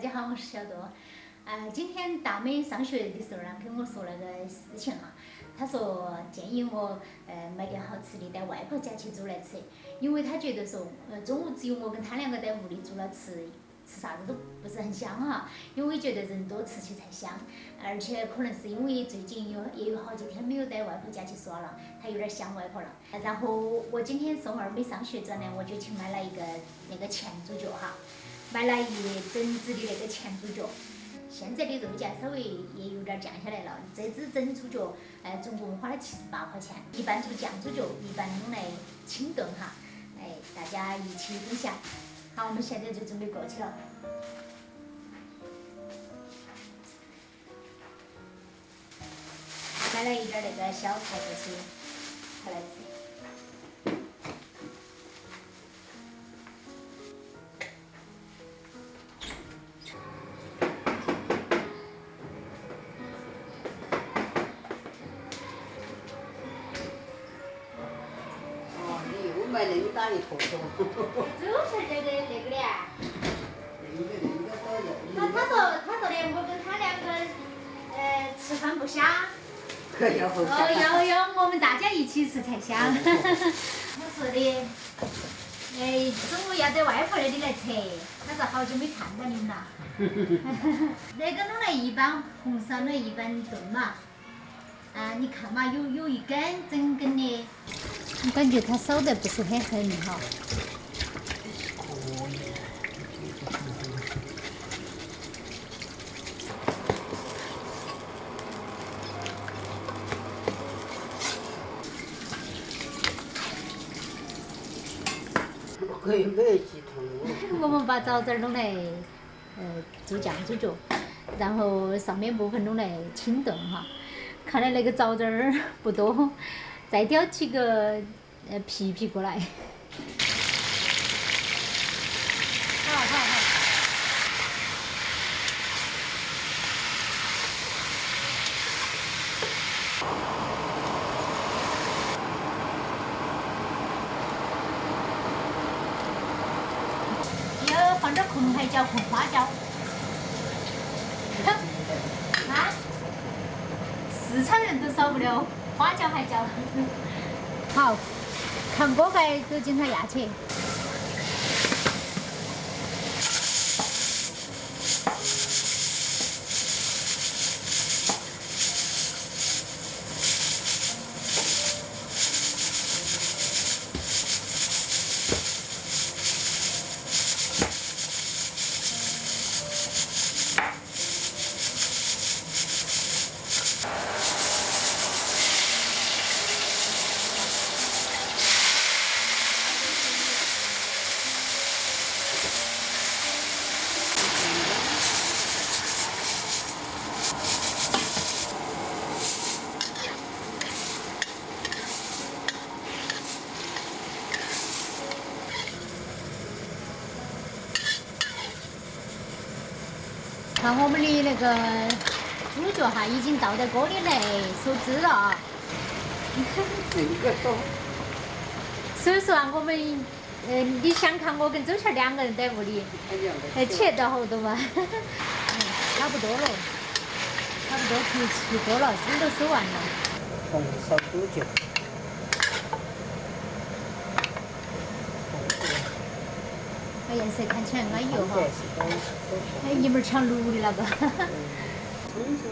家好，我是小豆。今天大美上学的时候呢，跟我说了个事情哈。她说建议我买点好吃的带外婆家去煮来吃，因为她觉得说中午只有我跟她两个在屋里煮了吃啥子都不是很香哈。因为觉得人多吃起才香，而且可能是因为最近也有好几天没有带外婆家去耍了，她有点想外婆了。然后我今天送二美上学之后呢，我就去买了一个那个前猪脚哈。买了一整只的那个前猪脚，现在的肉价稍微也有点降下来了。这只整猪脚，总共花了78块钱。一般做酱猪脚，一般用来清炖哈。大家一起分享。好，我们现在就准备过去了。买了一点那个小菜过去，回来吃。买那么大一坨坨。就是那个的呀。那个多肉。他说的，我跟他两个吃饭不香。要我们大家一起吃才香。我说的，中午要在外婆那里来吃。他说好久没看到你们了。那个弄来一般红烧的，一般炖嘛。你看嘛，有一根整根的。我感觉它烧得不是很狠哈。可以没有鸡头。我们把枣子弄来做酱猪脚，然后上面部分弄来清炖哈。看来那个枣子儿不多，再挑几个皮过来。好。要放点红海椒、红花椒。四川人都少不了花椒海椒。好，看锅盖都经常压起。看我们的那个猪脚哈，已经倒在锅里来收汁了啊。所以说啊，我们你想看我跟周倩两个人在屋里，吃得好多嘛。差不多了，差不多皮多了，汁都收完了。红烧猪脚。颜色看起来安逸哈。一门抢卤的那个。葱丝儿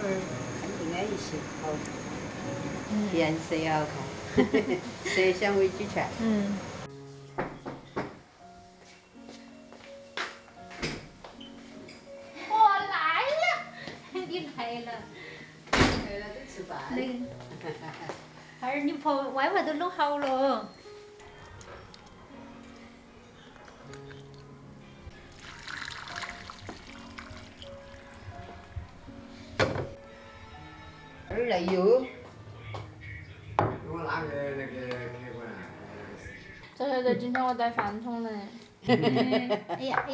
看着安逸些，好看。颜色也好看，色香味俱全。我来了，你来了。来了都吃饭。你外婆都弄好了。来油。我拿个那个开关。这今天我带饭桶嘞。哎呀，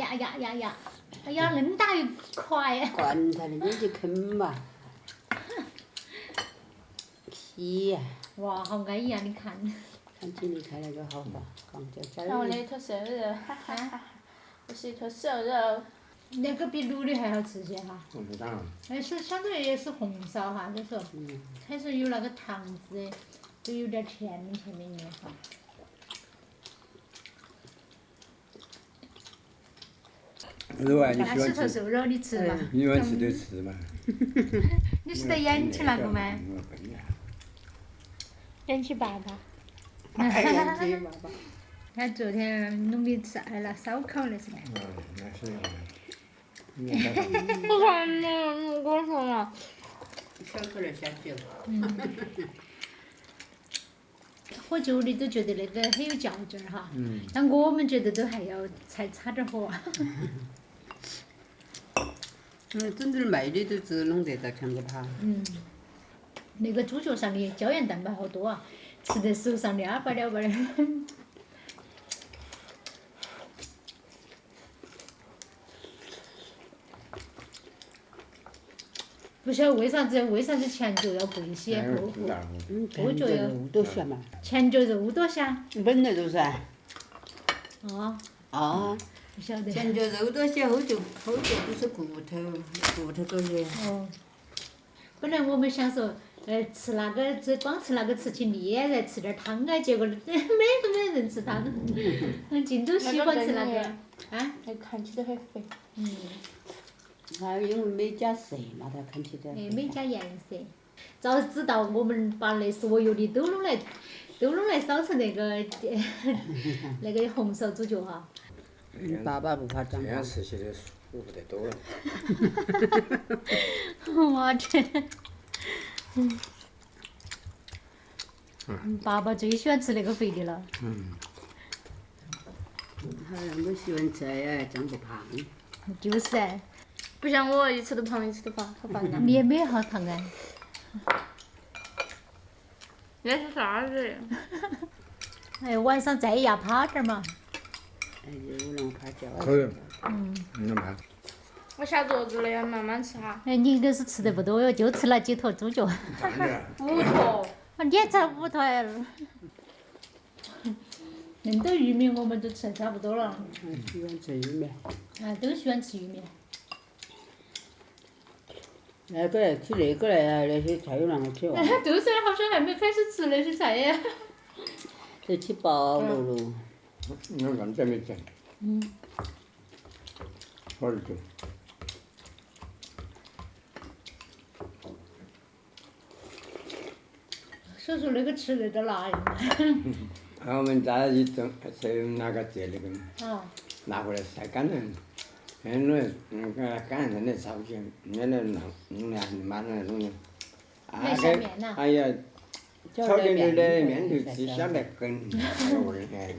那么大一块。管他的，你就啃嘛。皮呀。哇，好安逸啊！你看。看起你看那个好吧，放点椒。看我那头瘦肉，哈哈哈！这是一头瘦肉。那个比卤的还好吃些哈。当然，但是相当于也是红烧哈，就是说还是有那个糖汁，都有点甜的意哈。肉啊，你喜那石头欢吃？瘦肉你吃嘛？你喜欢吃就吃嘛。你是在延期那个吗？延期爸爸。延期爸爸。他昨天弄的菜了，烧烤那是吧？那是。我看你跟我说嘛。小口儿下酒。喝酒的都觉得那个很有较劲儿哈，但我们觉得都还要再差点喝。真正卖的都只弄得到强个怕。那个猪脚上的胶原蛋白好多啊，吃得手上的巴的。不晓得为啥子前脚要贵些，后脚要5多些嘛。前脚肉多些。本来都是。哦。啊。不晓得。前脚肉多些，后脚都是骨头多些。哦。本来我们想说，吃那个光吃那个吃起腻，再吃点汤啊，结果没人吃汤，净都喜欢吃那个。啊？那看起来很肥。它因为没加色嘛，它看起来。没加颜色。早知道我们把那所有的都弄来烧成那个那个红烧猪脚哈。爸爸不怕长这样吃起来舒服得多了。我天！爸爸最喜欢吃那个肥的了。他那么喜欢吃呀，长不胖。就是噻。不像我一吃都胖，一吃都胖，好烦呐。你也没好胖啊。那是啥子？晚上再压趴点嘛。有能趴脚。可以。能趴。我下桌子了，要慢慢吃哈。你应该是吃得不多哟，就吃了几坨猪脚。5坨。你也才5坨呀。恁都玉米我们都吃得差不多了。喜欢吃玉米。都喜欢吃玉米。那个来吃那个来，那些菜有啷个吃哇？就是好像还没开始吃那些菜呀。都吃饱了喽。我刚才没吃。好久。所以说那个吃那个辣的嘛。我们家一种是那个节那个，拿回来晒干了，干成那烧起，那弄的蛮那弄的。哎呀，炒进去的面就吃香得很，那个味儿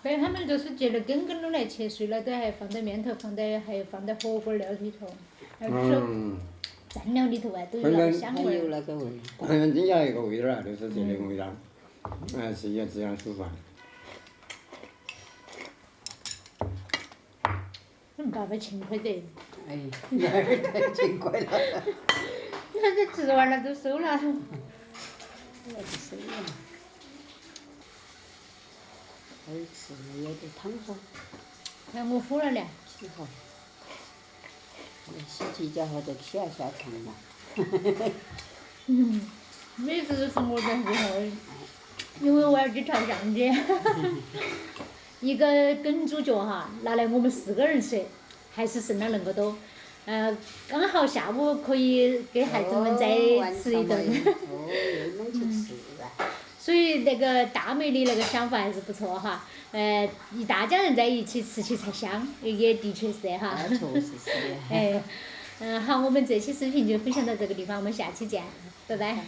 反正他们就是接着根弄来切碎了，都还放在面头，还有放在火锅料里头，还有蘸料里头啊，都有那个香味儿。那个味。好像增加一个味道啊，就是这个味道，吃也这样舒服。爸爸勤快得。哎，你儿太勤快了。那这吃完了都收了。那就收了。还有吃也得汤喝。看我喝了嘞。洗好。洗几家伙都起来下床了。每次都是我在最后，因为我要去照相去。一个根猪脚哈，拿来我们4个人吃，还是剩了那么多。刚好下午可以给孩子们再吃一顿。又能去吃了。所以那个大美的那个想法还是不错哈。一大家人在一起吃起才香，也的确是哈。确实是。好，我们这期视频就分享到这个地方，我们下期见，拜拜。